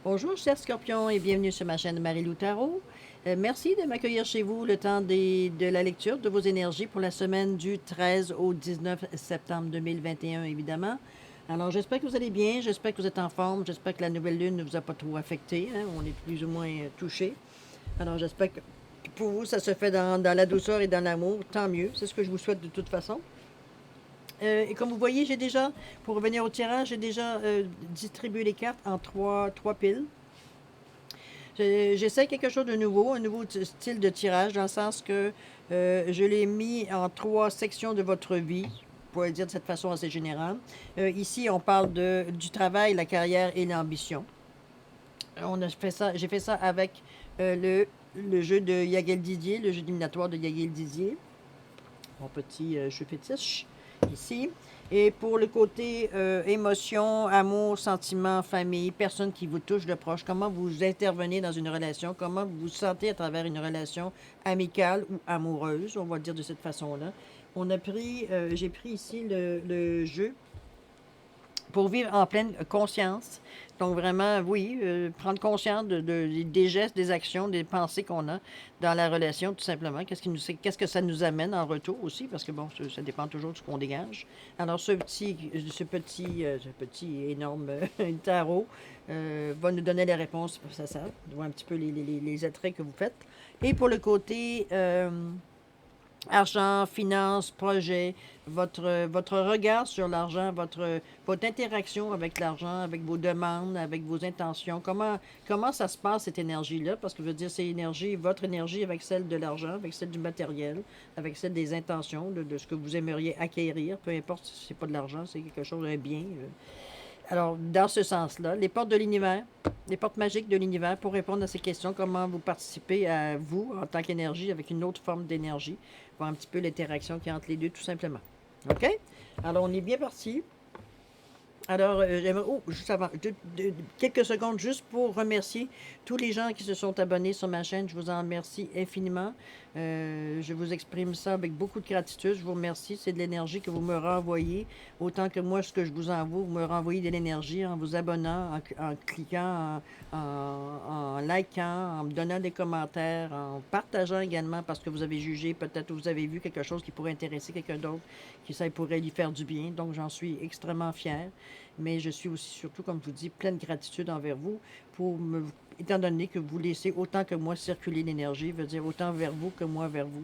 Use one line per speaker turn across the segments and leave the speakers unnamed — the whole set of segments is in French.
Bonjour, chers scorpions, et bienvenue sur ma chaîne Marie-Lou Tarot. Merci de m'accueillir chez vous le temps de la lecture de vos énergies pour la semaine du 13 au 19 septembre 2021, évidemment. Alors, j'espère que vous allez bien, j'espère que vous êtes en forme, j'espère que la nouvelle lune ne vous a pas trop affecté, hein, on est plus ou moins touché. Alors, j'espère que pour vous, ça se fait dans la douceur et dans l'amour, tant mieux, c'est ce que je vous souhaite de toute façon. Et comme vous voyez, pour revenir au tirage, j'ai déjà distribué les cartes en trois piles. J'essaie quelque chose de nouveau, un nouveau style de tirage, dans le sens que je l'ai mis en trois sections de votre vie, pour le dire de cette façon assez générale. Ici, on parle du travail, la carrière et l'ambition. J'ai fait ça avec le jeu de Yagel Didier, le jeu éliminatoire de Yagel Didier, mon petit jeu fétiche, ici. Et pour le côté émotion, amour, sentiment, famille, personne qui vous touche de proche, comment vous intervenez dans une relation, comment vous vous sentez à travers une relation amicale ou amoureuse, on va le dire de cette façon-là. J'ai pris ici le jeu pour vivre en pleine conscience. Donc vraiment, oui, prendre conscience des gestes, des actions, des pensées qu'on a dans la relation, tout simplement. Qu'est-ce que ça nous amène en retour aussi, parce que bon, ça dépend toujours de ce qu'on dégage. Alors ce petit énorme tarot va nous donner les réponses pour ça, voir un petit peu les attraits que vous faites. Et pour le côté argent, finances, projet, votre regard sur l'argent, votre interaction avec l'argent, avec vos demandes, avec vos intentions. Comment ça se passe, cette énergie-là? Parce que je veux dire, c'est votre énergie avec celle de l'argent, avec celle du matériel, avec celle des intentions, de ce que vous aimeriez acquérir, peu importe si c'est pas de l'argent, c'est quelque chose, un bien. Alors, dans ce sens-là, les portes de l'univers, les portes magiques de l'univers pour répondre à ces questions, comment vous participez à vous en tant qu'énergie avec une autre forme d'énergie, voir un petit peu l'interaction qui est entre les deux, tout simplement. OK? Alors, on est bien parti. Alors, j'aimerais, juste avant, quelques secondes juste pour remercier tous les gens qui se sont abonnés sur ma chaîne. Je vous en remercie infiniment. Je vous exprime ça avec beaucoup de gratitude. Je vous remercie. C'est de l'énergie que vous me renvoyez. Autant que moi, ce que je vous envoie, vous me renvoyez de l'énergie en vous abonnant, en cliquant, en likant, en me donnant des commentaires, en partageant également parce que vous avez jugé, peut-être vous avez vu quelque chose qui pourrait intéresser quelqu'un d'autre, qui ça pourrait lui faire du bien. Donc, j'en suis extrêmement fière. Mais je suis aussi, surtout, comme je vous dis, pleine de gratitude envers vous, étant donné que vous laissez autant que moi circuler l'énergie, veut dire autant vers vous que moi vers vous.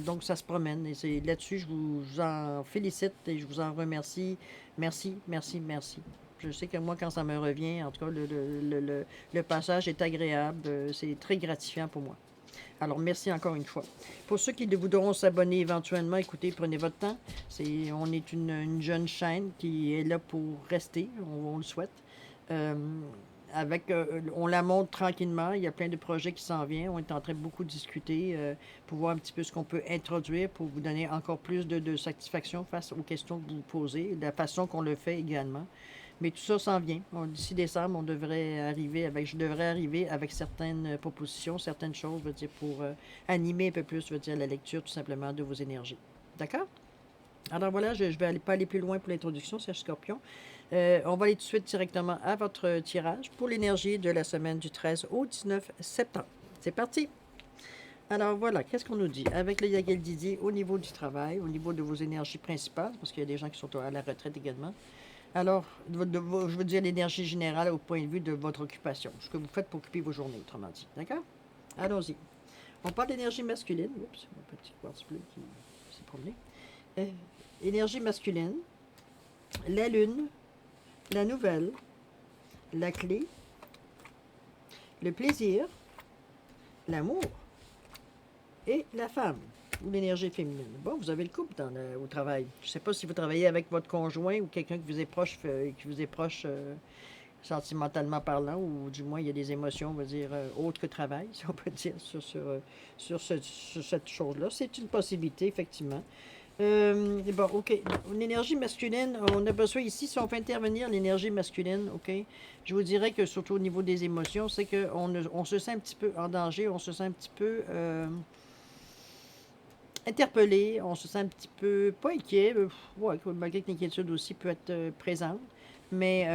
Donc, ça se promène. Et c'est là-dessus, je vous en félicite et je vous en remercie. Merci, merci, merci. Je sais que moi, quand ça me revient, en tout cas, le passage est agréable. C'est très gratifiant pour moi. Alors, merci encore une fois. Pour ceux qui voudront s'abonner éventuellement, écoutez, prenez votre temps. On est une jeune chaîne qui est là pour rester, on le souhaite. Euh, on la monte tranquillement. Il y a plein de projets qui s'en viennent. On est en train de beaucoup discuter pour voir un petit peu ce qu'on peut introduire pour vous donner encore plus de satisfaction face aux questions que vous posez, de la façon qu'on le fait également. Mais tout ça s'en vient. D'ici décembre, je devrais arriver avec certaines propositions, certaines choses, je veux dire, pour animer un peu plus, je veux dire, la lecture tout simplement de vos énergies. D'accord? Alors voilà, je vais pas aller plus loin pour l'introduction, Serge Scorpion. On va aller tout de suite directement à votre tirage pour l'énergie de la semaine du 13 au 19 septembre. C'est parti! Alors voilà, qu'est-ce qu'on nous dit? Avec le Yagel Didier, au niveau du travail, au niveau de vos énergies principales, parce qu'il y a des gens qui sont à la retraite également. Alors, je veux dire l'énergie générale au point de vue de votre occupation, ce que vous faites pour occuper vos journées, autrement dit. D'accord? Allons-y. On parle d'énergie masculine. Oups, mon petit quartz bleu qui s'est promené. Euh, Énergie masculine, la lune, la nouvelle, la clé, le plaisir, l'amour et la femme ou l'énergie féminine. Bon, vous avez le couple au travail. Je ne sais pas si vous travaillez avec votre conjoint ou quelqu'un qui vous est proche sentimentalement parlant, ou du moins il y a des émotions, on va dire, autres que travail, si on peut dire, sur cette chose-là. C'est une possibilité, effectivement. Bon, OK. Une énergie masculine, on a besoin ici, si on fait intervenir l'énergie masculine, OK, je vous dirais que surtout au niveau des émotions, c'est qu'on se sent un petit peu en danger, on se sent un petit peu interpellé, on se sent un petit peu, pas inquiet, ouais, malgré que l'inquiétude aussi peut être présente, mais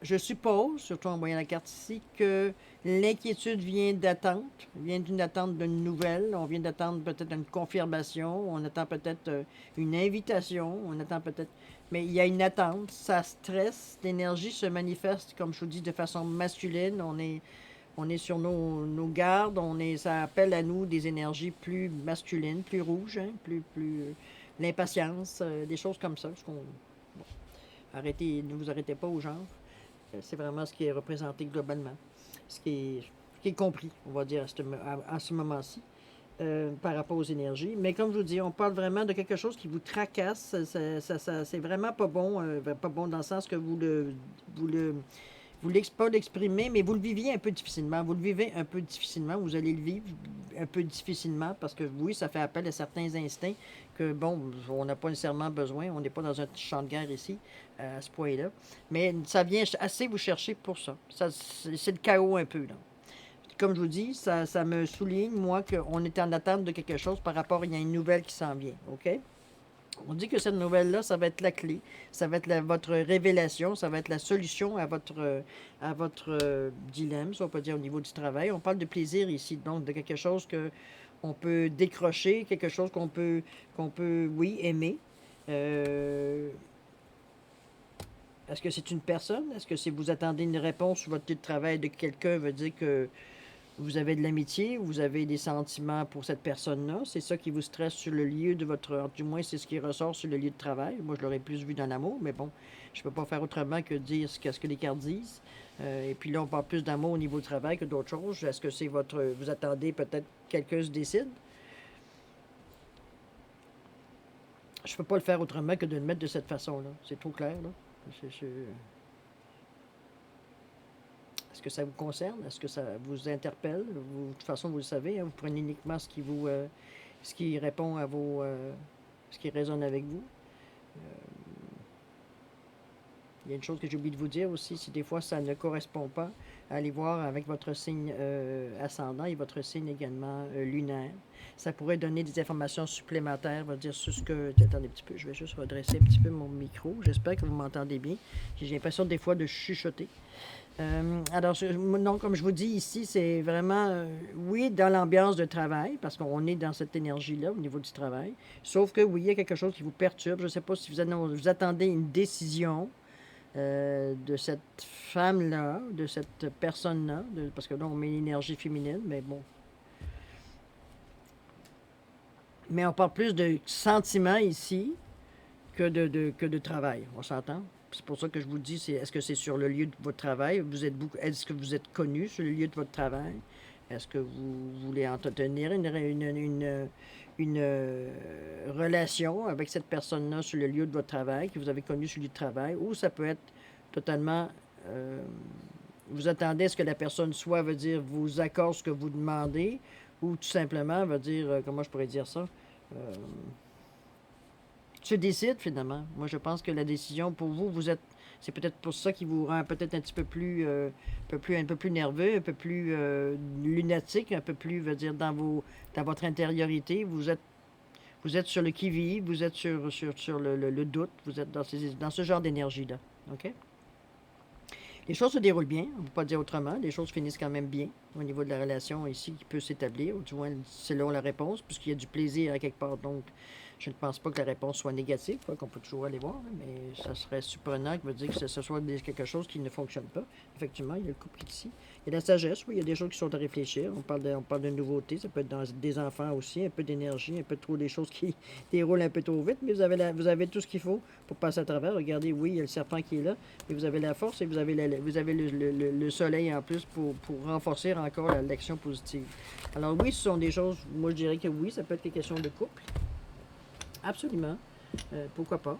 Je suppose, surtout en voyant la carte ici, que l'inquiétude vient d'attente, vient d'une attente d'une nouvelle. On vient d'attendre peut-être une confirmation, on attend peut-être une invitation, on attend peut-être. Mais il y a une attente, ça stresse, l'énergie se manifeste, comme je vous dis, de façon masculine. On est sur nos gardes, ça appelle à nous des énergies plus masculines, plus rouges, hein, l'impatience, des choses comme ça. Parce qu'on, bon, arrêtez, ne vous arrêtez pas au genre. C'est vraiment ce qui est représenté globalement, ce qui est compris, on va dire, à ce moment-ci, par rapport aux énergies. Mais comme je vous dis, on parle vraiment de quelque chose qui vous tracasse. C'est vraiment pas bon, pas bon dans le sens que vous le, pas l'exprimer, mais vous le viviez un peu difficilement. Vous le vivez un peu difficilement. Vous allez le vivre un peu difficilement parce que oui, ça fait appel à certains instincts que, bon, on n'a pas nécessairement besoin. On n'est pas dans un champ de guerre ici, à ce point-là. Mais ça vient assez vous chercher pour ça. C'est le chaos un peu, là. Comme je vous dis, ça me souligne, moi, qu'on est en attente de quelque chose par rapport à une nouvelle qui s'en vient. OK? On dit que cette nouvelle-là, ça va être la clé, ça va être votre révélation, ça va être la solution à votre dilemme, si on peut dire au niveau du travail. On parle de plaisir ici, donc de quelque chose que on peut décrocher, quelque chose oui, aimer. Euh, Est-ce que c'est une personne? Est-ce que si vous attendez une réponse sur votre lieu de travail de quelqu'un, veut dire que vous avez de l'amitié, vous avez des sentiments pour cette personne-là. C'est ça qui vous stresse sur le lieu de votre... Du moins, c'est ce qui ressort sur le lieu de travail. Moi, je l'aurais plus vu dans l'amour, mais bon, je ne peux pas faire autrement que dire ce que les cartes disent. Et puis là, on parle plus d'amour au niveau du travail que d'autres choses. Est-ce que c'est votre... Vous attendez peut-être que quelqu'un se décide? Je ne peux pas le faire autrement que de le mettre de cette façon-là. C'est trop clair, là. Est-ce que ça vous concerne? Est-ce que ça vous interpelle? Vous, de toute façon, vous le savez, hein, vous prenez uniquement ce qui répond à ce qui résonne avec vous. Il y a une chose que j'ai oublié de vous dire aussi, si des fois ça ne correspond pas, allez voir avec votre signe ascendant et votre signe également lunaire. Ça pourrait donner des informations supplémentaires, va dire sur ce que... Attendez un petit peu, je vais juste redresser un petit peu mon micro. J'espère que vous m'entendez bien. J'ai l'impression des fois de chuchoter. Alors, non, comme je vous dis ici, c'est vraiment, oui, dans l'ambiance de travail, parce qu'on est dans cette énergie-là au niveau du travail. Sauf que, oui, il y a quelque chose qui vous perturbe. Je ne sais pas si vous attendez une décision de cette femme-là, de cette personne-là, parce que là, on met l'énergie féminine, mais bon. Mais on parle plus de sentiments ici que de travail, on s'entend? C'est pour ça que je vous dis, est-ce que c'est sur le lieu de votre travail? Est-ce que vous êtes connu sur le lieu de votre travail? Est-ce que vous voulez entretenir une relation avec cette personne-là sur le lieu de votre travail, que vous avez connu sur le lieu de travail? Ou ça peut être totalement... vous attendez à ce que la personne soit, veut dire, vous accorde ce que vous demandez, ou tout simplement, veut dire, comment je pourrais dire ça? Euh, Tu décides finalement. Moi, je pense que la décision pour vous, c'est peut-être pour ça qui vous rend peut-être un petit peu plus, un peu plus nerveux, un peu plus lunatique, un peu plus, veut dire, dans votre intériorité. Vous êtes sur le qui-vive, vous êtes sur le doute, vous êtes dans ce genre d'énergie-là. OK? Les choses se déroulent bien, on ne peut pas dire autrement. Les choses finissent quand même bien au niveau de la relation ici qui peut s'établir, ou du moins selon la réponse, puisqu'il y a du plaisir à quelque part. Donc, je ne pense pas que la réponse soit négative, qu'on peut toujours aller voir, mais ça serait surprenant que veut dire que ce soit quelque chose qui ne fonctionne pas. Effectivement, il y a le couple ici. Il y a la sagesse, oui, il y a des choses qui sont à réfléchir. On parle de nouveautés, ça peut être dans des enfants aussi, un peu d'énergie, un peu trop des choses qui déroulent un peu trop vite, mais vous avez tout ce qu'il faut pour passer à travers. Regardez, oui, il y a le serpent qui est là, et vous avez la force et vous avez le soleil en plus pour renforcer encore l'action positive. Alors oui, ce sont des choses, moi je dirais que oui, ça peut être une question de couple. Absolument. Pourquoi pas.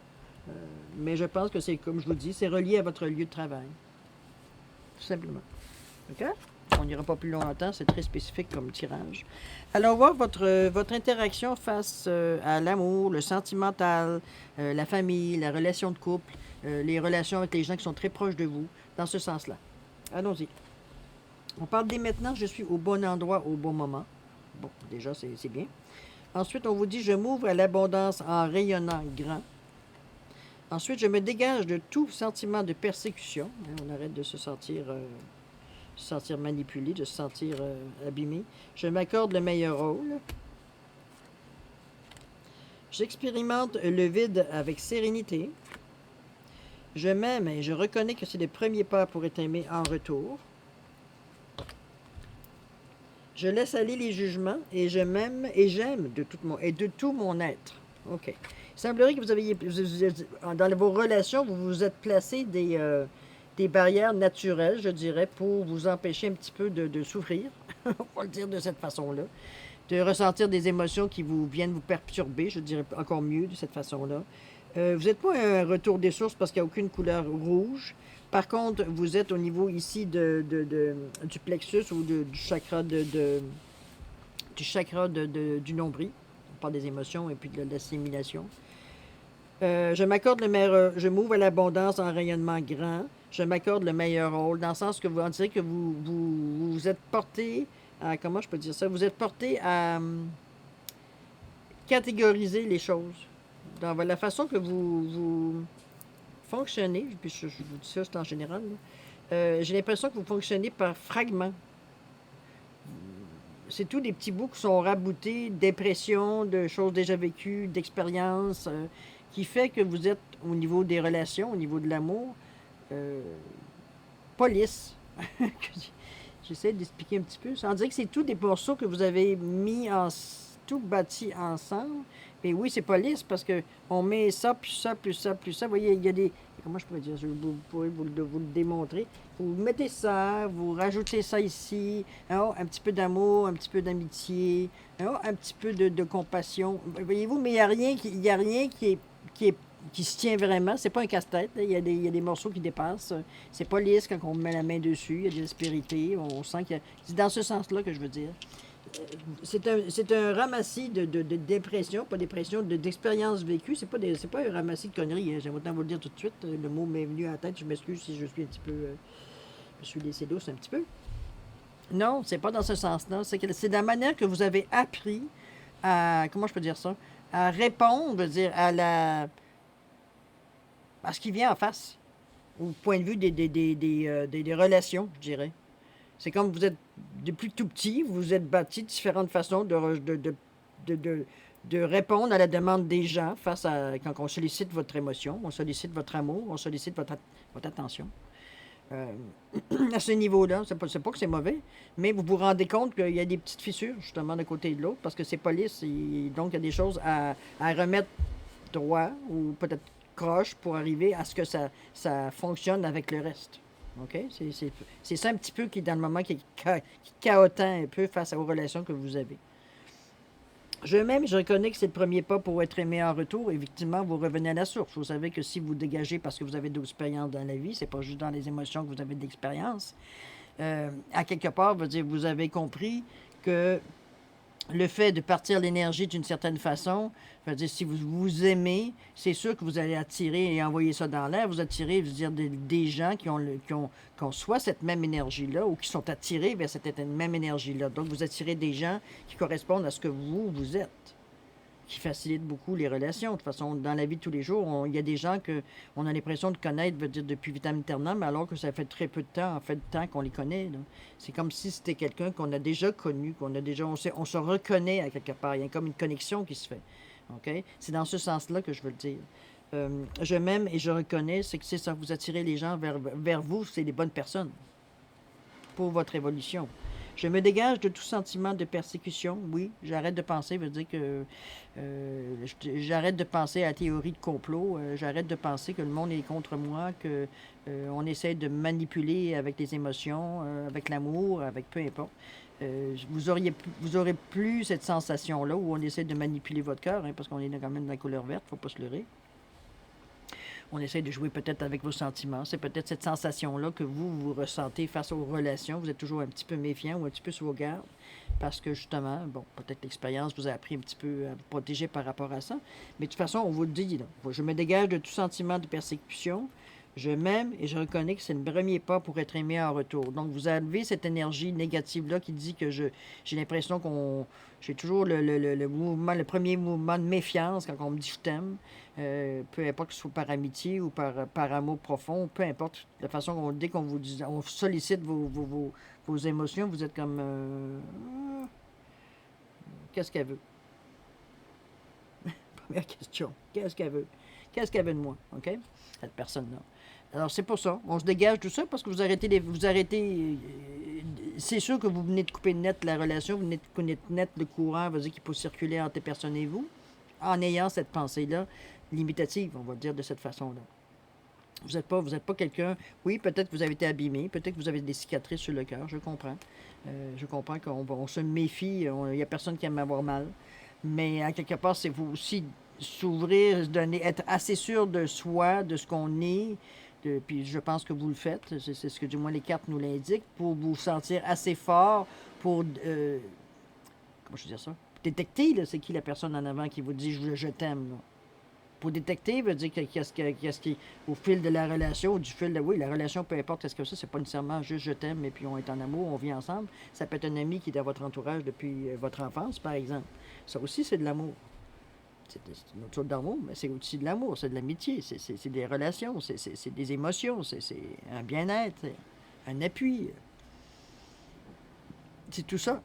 Mais je pense que c'est, comme je vous dis, c'est relié à votre lieu de travail. Tout simplement. OK? On n'ira pas plus longtemps, c'est très spécifique comme tirage. Alors, on va voir votre interaction face à l'amour, le sentimental, la famille, la relation de couple, les relations avec les gens qui sont très proches de vous, dans ce sens-là. Allons-y. On parle dès maintenant, je suis au bon endroit au bon moment. Bon, déjà, c'est bien. Ensuite, on vous dit, je m'ouvre à l'abondance en rayonnant grand. Ensuite, je me dégage de tout sentiment de persécution. Hein, on arrête de se sentir manipulé, de se sentir abîmé. Je m'accorde le meilleur rôle. J'expérimente le vide avec sérénité. Je m'aime et je reconnais que c'est le premier pas pour être aimé en retour. Je laisse aller les jugements et je m'aime et j'aime de tout mon être. OK. Il semblerait que dans vos relations, vous vous êtes placé des barrières naturelles, je dirais, pour vous empêcher un petit peu de souffrir, on va le dire de cette façon-là, de ressentir des émotions qui vous viennent vous perturber, je dirais encore mieux de cette façon-là. Vous n'êtes pas un retour des sources parce qu'il n'y a aucune couleur rouge. Par contre, vous êtes au niveau ici du plexus ou du chakra du nombril. On parle des émotions et puis de l'assimilation. Je m'accorde le meilleur, je m'ouvre à l'abondance en rayonnement grand. Je m'accorde le meilleur rôle, dans le sens que on dirait que vous êtes porté à, comment je peux dire ça, vous êtes porté à catégoriser les choses. Dans la façon que vous fonctionnez, puis je vous dis ça, c'est en général, j'ai l'impression que vous fonctionnez par fragments. C'est tous des petits bouts qui sont raboutés d'impressions, de choses déjà vécues, d'expériences, qui fait que vous êtes au niveau des relations, au niveau de l'amour, pas lisse. J'essaie d'expliquer un petit peu. On dirait que c'est tout des morceaux que vous avez tout bâti ensemble. Et oui, c'est pas lisse parce que on met ça, plus ça, plus ça, plus ça. Vous voyez, il y a des. Comment je pourrais dire? Vous pourrez vous le démontrer. Vous mettez ça, vous rajoutez ça ici. Alors, un petit peu d'amour, un petit peu d'amitié, alors, un petit peu de compassion. Voyez-vous, mais il n'y a rien qui se tient vraiment. C'est pas un casse-tête. Il y a des morceaux qui dépassent. C'est pas lisse quand on met la main dessus. Il y a de l'aspérité. On sent qu'il y a. C'est dans ce sens-là que je veux dire. C'est un ramassis de dépression, pas dépression, d'expériences vécues. C'est pas un ramassis de conneries. Hein. J'aimerais autant vous le dire tout de suite. Le mot m'est venu à la tête. Je m'excuse si je suis un petit peu. Je suis laissé douce un petit peu. Non, c'est pas dans ce sens-là. C'est la manière que vous avez appris à. Comment je peux dire ça? À répondre, je veux dire, à ce qui vient en face. Au point de vue des relations, je dirais. C'est comme vous êtes, depuis tout petit, vous vous êtes bâti de différentes façons de répondre à la demande des gens face à quand on sollicite votre émotion, on sollicite votre amour, on sollicite votre attention. À ce niveau-là, c'est pas que c'est mauvais, mais vous vous rendez compte qu'il y a des petites fissures, justement, d'un côté et de l'autre, parce que c'est pas lisse. Donc, il y a des choses à remettre droit ou peut-être croche pour arriver à ce que ça fonctionne avec le reste. OK? C'est ça un petit peu qui est dans le moment qui cahotant un peu face aux relations que vous avez. Je reconnais que c'est le premier pas pour être aimé en retour. Effectivement, vous revenez à la source. Vous savez que si vous dégagez parce que vous avez de l'expérience dans la vie, c'est pas juste dans les émotions que vous avez de l'expérience. À quelque part, vous avez compris que le fait de partir l'énergie d'une certaine façon, si vous vous aimez, c'est sûr que vous allez attirer et envoyer ça dans l'air. Vous attirez, des gens qui ont soit cette même énergie-là ou qui sont attirés vers cette même énergie-là. Donc, vous attirez des gens qui correspondent à ce que vous êtes, qui facilitent beaucoup les relations. De toute façon, dans la vie de tous les jours, il y a des gens qu'on a l'impression de connaître depuis vitam aeternam, alors que ça fait très peu de temps, qu'on les connaît. Là. C'est comme si c'était quelqu'un qu'on a déjà connu, on se reconnaît à quelque part. Il y a comme une connexion qui se fait. OK? C'est dans ce sens-là que je veux le dire. Je m'aime et je reconnais, c'est que c'est ça, vous attirez les gens vers vous, c'est les bonnes personnes pour votre évolution. Je me dégage de tout sentiment de persécution. Oui, j'arrête de penser, veut dire que j'arrête de penser à la théorie de complot. J'arrête de penser que le monde est contre moi, que on essaie de manipuler avec les émotions, avec l'amour, avec peu importe. Vous aurez plus cette sensation-là où on essaie de manipuler votre cœur, hein, parce qu'on est quand même dans la couleur verte, faut pas se leurrer. On essaie de jouer peut-être avec vos sentiments. C'est peut-être cette sensation-là que vous ressentez face aux relations. Vous êtes toujours un petit peu méfiant ou un petit peu sur vos gardes parce que justement, bon, peut-être l'expérience vous a appris un petit peu à vous protéger par rapport à ça. Mais de toute façon, on vous le dit, là, je me dégage de tout sentiment de persécution. Je m'aime et je reconnais que c'est le premier pas pour être aimé en retour. Donc, vous avez cette énergie négative-là qui dit que j'ai l'impression qu'on. J'ai toujours le mouvement, le premier mouvement de méfiance quand on me dit je t'aime. Peu importe que ce soit par amitié ou par amour profond, peu importe la façon qu'on dès qu'on vous dit, on sollicite vos émotions, vous êtes comme qu'est-ce qu'elle veut? Première question. Qu'est-ce qu'elle veut? Qu'est-ce qu'elle veut de moi? OK? Cette personne-là. Alors, c'est pour ça. On se dégage tout ça parce que vous arrêtez. Vous arrêtez. C'est sûr que vous venez de couper net la relation, vous venez de couper net le courant, vas-y, qui peut circuler entre les personnes et vous, en ayant cette pensée-là limitative, on va le dire de cette façon-là. Vous êtes pas quelqu'un. Oui, peut-être que vous avez été abîmé, peut-être que vous avez des cicatrices sur le cœur, je comprends. Je comprends qu'on se méfie, il n'y a personne qui aime avoir mal. Mais à quelque part, c'est vous aussi s'ouvrir, se donner, être assez sûr de soi, de ce qu'on est. Puis je pense que vous le faites, c'est ce que du moins les cartes nous l'indiquent, pour vous sentir assez fort pour, comment je veux dire ça, détecter c'est qui la personne en avant qui vous dit je t'aime. Là. Pour détecter, veut dire qu'est-ce qui, au fil de la relation, ou du fil de, oui, la relation, peu importe ce que c'est pas nécessairement juste je t'aime et puis on est en amour, on vit ensemble. Ça peut être un ami qui est dans votre entourage depuis votre enfance, par exemple. Ça aussi, c'est de l'amour. C'est une autre sorte d'amour, mais c'est aussi de l'amour, c'est de l'amitié, c'est des relations, c'est des émotions, c'est un bien-être, un appui. C'est tout ça.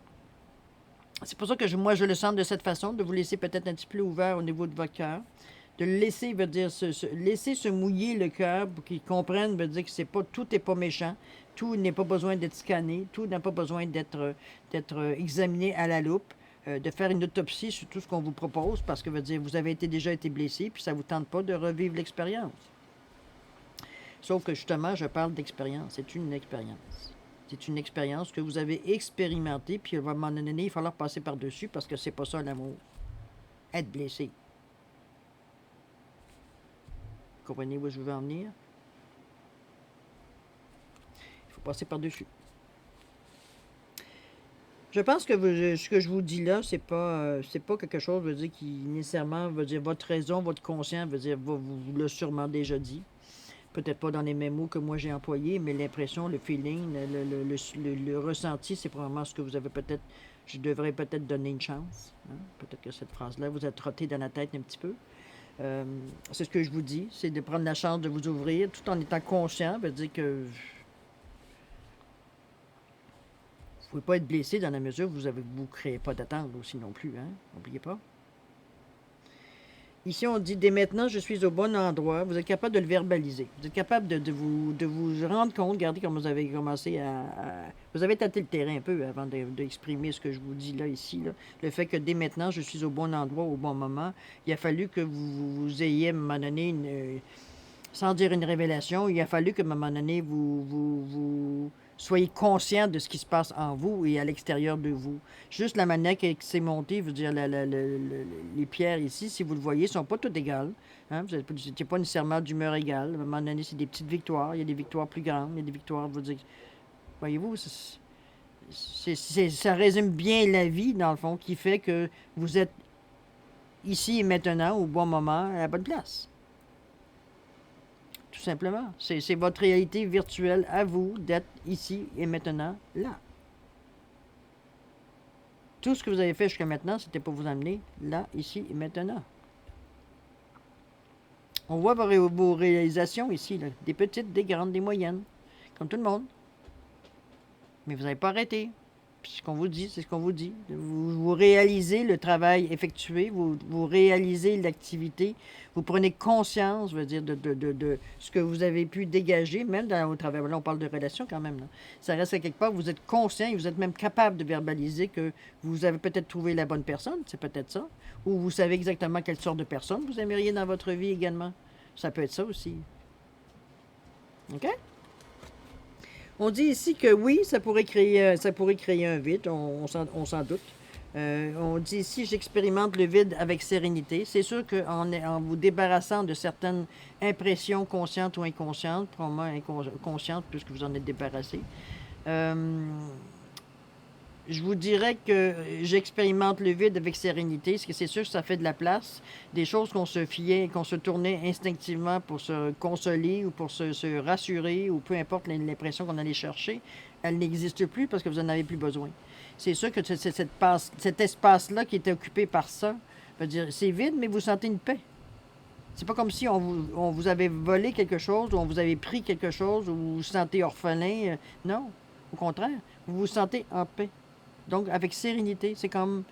C'est pour ça que moi, je le sens de cette façon, de vous laisser peut-être un petit peu ouvert au niveau de votre cœur. De le laisser, veut dire, laisser se mouiller le cœur pour qu'il comprenne, veut dire que c'est pas, tout n'est pas méchant, tout n'est pas besoin d'être scanné, tout n'a pas besoin d'être examiné à la loupe, de faire une autopsie sur tout ce qu'on vous propose, parce que, veut dire, vous avez déjà été blessé, puis ça ne vous tente pas de revivre l'expérience. Sauf que, justement, je parle d'expérience. C'est une expérience. C'est une expérience que vous avez expérimentée, puis à un moment donné, il va falloir passer par-dessus, parce que c'est pas ça l'amour. Être blessé. Vous comprenez où je veux en venir? Il faut passer par-dessus. Je pense que ce que je vous dis là, c'est pas quelque chose, veut dire, qui nécessairement veut dire votre raison, votre conscient, veut dire, vous l'a sûrement déjà dit. Peut-être pas dans les mêmes mots que moi j'ai employés, mais l'impression, le feeling, le ressenti, c'est probablement ce que vous avez peut-être. Je devrais peut-être donner une chance. Hein? Peut-être que cette phrase-là vous a trotté dans la tête un petit peu. C'est ce que je vous dis, c'est de prendre la chance de vous ouvrir tout en étant conscient, veut dire que vous ne pouvez pas être blessé dans la mesure où vous ne créez pas d'attente aussi non plus, hein? N'oubliez pas. Ici, on dit dès maintenant, je suis au bon endroit. Vous êtes capable de le verbaliser. Vous êtes capable de vous rendre compte. Regardez comme vous avez commencé vous avez tâté le terrain un peu avant d'exprimer ce que je vous dis là, ici. Là. Le fait que dès maintenant, je suis au bon endroit, au bon moment. Il a fallu que vous ayez, à un moment donné, sans dire une révélation, il a fallu qu'à un moment donné, vous soyez conscient de ce qui se passe en vous et à l'extérieur de vous. Juste la manière que c'est monté, je veux dire, les pierres ici, si vous le voyez, ne sont pas toutes égales. Hein? Vous n'étiez pas nécessairement d'humeur égale. À un moment donné, c'est des petites victoires. Il y a des victoires plus grandes, il y a des victoires, vous dire, voyez-vous, ça résume bien la vie, dans le fond, qui fait que vous êtes ici et maintenant, au bon moment, à la bonne place. Tout simplement. C'est votre réalité virtuelle à vous d'être ici et maintenant là. Tout ce que vous avez fait jusqu'à maintenant, c'était pour vous amener là, ici et maintenant. On voit vos réalisations ici, là. Des petites, des grandes, des moyennes, comme tout le monde. Mais vous n'avez pas arrêté. Puis ce qu'on vous dit, c'est ce qu'on vous dit. Vous réalisez le travail effectué, vous réalisez l'activité, vous prenez conscience, je veux dire, de ce que vous avez pu dégager, même au travers. Là, on parle de relations quand même. Là. Ça reste à quelque part, vous êtes conscient et vous êtes même capable de verbaliser que vous avez peut-être trouvé la bonne personne, c'est peut-être ça, ou vous savez exactement quelle sorte de personne vous aimeriez dans votre vie également. Ça peut être ça aussi. OK? On dit ici que oui, ça pourrait créer un vide, on s'en doute. On dit ici, j'expérimente le vide avec sérénité. C'est sûr qu'en vous débarrassant de certaines impressions conscientes ou inconscientes, probablement inconscientes puisque vous en êtes débarrassé, Je vous dirais que j'expérimente le vide avec sérénité, parce que c'est sûr que ça fait de la place. Des choses qu'on se fiait, qu'on se tournait instinctivement pour se consoler ou pour se rassurer, ou peu importe l'impression qu'on allait chercher, elles n'existent plus parce que vous n'en avez plus besoin. C'est sûr que cet espace-là qui était occupé par ça, veut dire, c'est vide, mais vous sentez une paix. C'est pas comme si on vous avait volé quelque chose, ou on vous avait pris quelque chose, ou vous vous sentez orphelin. Non, au contraire, vous vous sentez en paix. Donc, avec sérénité, c'est comme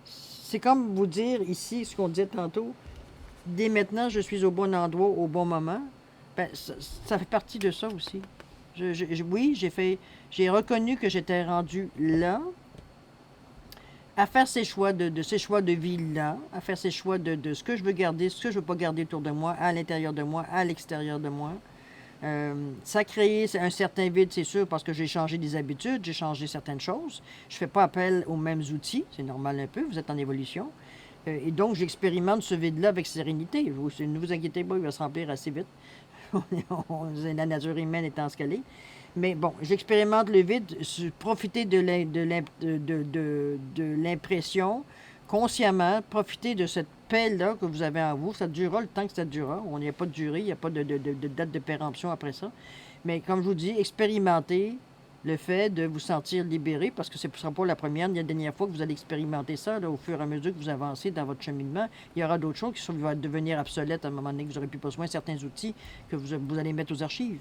vous dire ici, ce qu'on disait tantôt, dès maintenant, je suis au bon endroit, au bon moment. Ben, ça fait partie de ça aussi. Oui, j'ai reconnu que j'étais rendu là, à faire ces choix ces choix de vie-là, à faire ces choix de ce que je veux garder, ce que je veux pas garder autour de moi, à l'intérieur de moi, à l'extérieur de moi. Ça a créé un certain vide, c'est sûr, parce que j'ai changé des habitudes, j'ai changé certaines choses. Je ne fais pas appel aux mêmes outils, c'est normal un peu, vous êtes en évolution. Et donc, j'expérimente ce vide-là avec sérénité. Ne vous inquiétez pas, il va se remplir assez vite. La nature humaine étant ce qu'elle est. Mais bon, j'expérimente le vide, profiter de l'impression consciemment, profiter de cette paix-là que vous avez en vous. Ça durera le temps que ça durera. On n'y a pas de durée, il n'y a pas de date de péremption après ça. Mais comme je vous dis, expérimentez le fait de vous sentir libéré, parce que ce ne sera pas la première ni la dernière fois que vous allez expérimenter ça, là, au fur et à mesure que vous avancez dans votre cheminement. Il y aura d'autres choses qui vont devenir obsolètes à un moment donné, que vous n'aurez plus besoin, certains outils que vous allez mettre aux archives.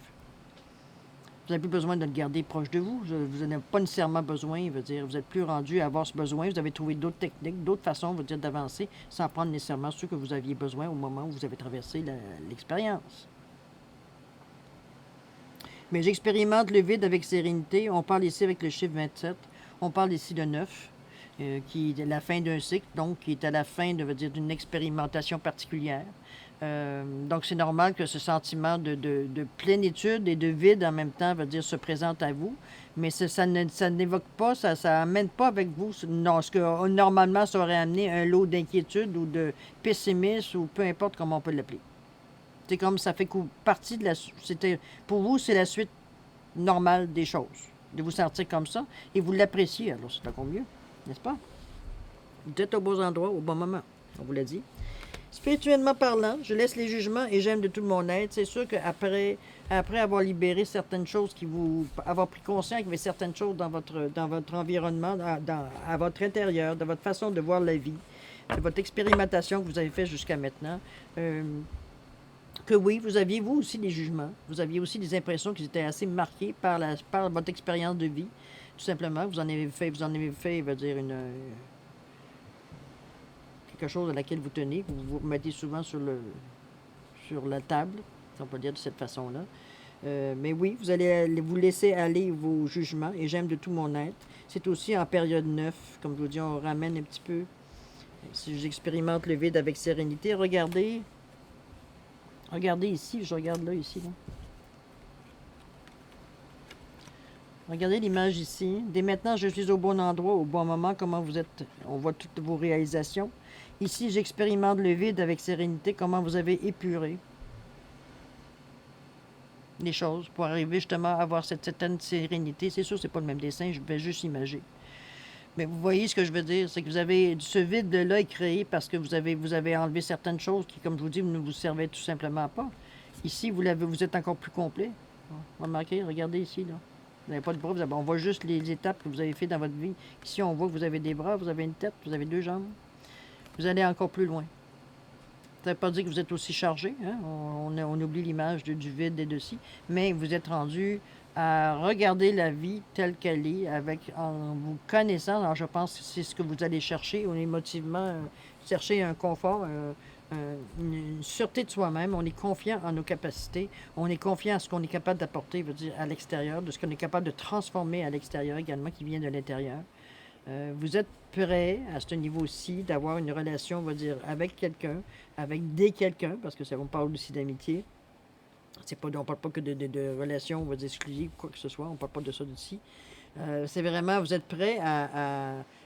Vous n'avez plus besoin de le garder proche de vous. Vous n'avez pas nécessairement besoin, veut dire, vous n'êtes plus rendu à avoir ce besoin. Vous avez trouvé d'autres techniques, d'autres façons, veut dire, d'avancer sans prendre nécessairement ce que vous aviez besoin au moment où vous avez traversé l'expérience. Mais j'expérimente le vide avec sérénité. On parle ici avec le chiffre 27. On parle ici de 9, qui est la fin d'un cycle, donc qui est à la fin d'une expérimentation particulière. Donc, c'est normal que ce sentiment de plénitude et de vide en même temps, se présente à vous. Mais ça n'évoque pas, ça n'amène pas avec vous non, ce que normalement ça aurait amené un lot d'inquiétude ou de pessimisme ou peu importe comment on peut l'appeler. C'est comme ça fait partie de pour vous, c'est la suite normale des choses. De vous sentir comme ça et vous l'appréciez. Alors, c'est encore mieux, n'est-ce pas? Vous êtes au bon endroit, au bon moment. On vous l'a dit. Spirituellement parlant, je laisse les jugements et j'aime de tout mon être. C'est sûr qu'après avoir libéré certaines choses avoir pris conscience qu'il y avait certaines choses dans votre environnement, à votre intérieur, dans votre façon de voir la vie, de votre expérimentation que vous avez faite jusqu'à maintenant, que oui, vous aviez vous aussi des jugements, vous aviez aussi des impressions qui étaient assez marquées par votre expérience de vie, tout simplement. Vous en avez fait, quelque chose à laquelle vous tenez, que vous remettez souvent sur la table, si on peut dire de cette façon-là. Mais oui, vous allez vous laisser aller vos jugements, et j'aime de tout mon être. C'est aussi en période 9, comme je vous dis, on ramène un petit peu. Si j'expérimente le vide avec sérénité, regardez ici, je regarde là, ici. Là. Regardez l'image ici. Dès maintenant, je suis au bon endroit, au bon moment, comment vous êtes. On voit toutes vos réalisations. Ici, j'expérimente le vide avec sérénité, comment vous avez épuré les choses pour arriver justement à avoir cette certaine sérénité. C'est sûr, c'est pas le même dessin, je vais juste imager. Mais vous voyez ce que je veux dire, c'est que vous avez ce vide-là est créé parce que vous avez enlevé certaines choses qui, comme je vous dis, ne vous servaient tout simplement pas. Ici, vous êtes encore plus complet. Remarquez, regardez ici, là. Vous n'avez pas de bras, on voit juste les étapes que vous avez faites dans votre vie. Ici, on voit que vous avez des bras, vous avez une tête, vous avez 2 jambes. Vous allez encore plus loin. Ça ne veut pas dire que vous êtes aussi chargé. Hein? On oublie l'image du vide et de ci. Mais vous êtes rendu à regarder la vie telle qu'elle est, en vous connaissant. Alors, je pense que c'est ce que vous allez chercher. On est émotivement, chercher un confort, une sûreté de soi-même. On est confiant en nos capacités. On est confiant en ce qu'on est capable d'apporter, à l'extérieur, de ce qu'on est capable de transformer à l'extérieur également, qui vient de l'intérieur. Vous êtes prêt à ce niveau-ci d'avoir une relation, avec quelqu'un, avec des quelqu'un, parce que ça, on parle aussi d'amitié. On ne parle pas que de relations, exclusives, quoi que ce soit. On ne parle pas de ça d'ici. C'est vraiment, vous êtes prêt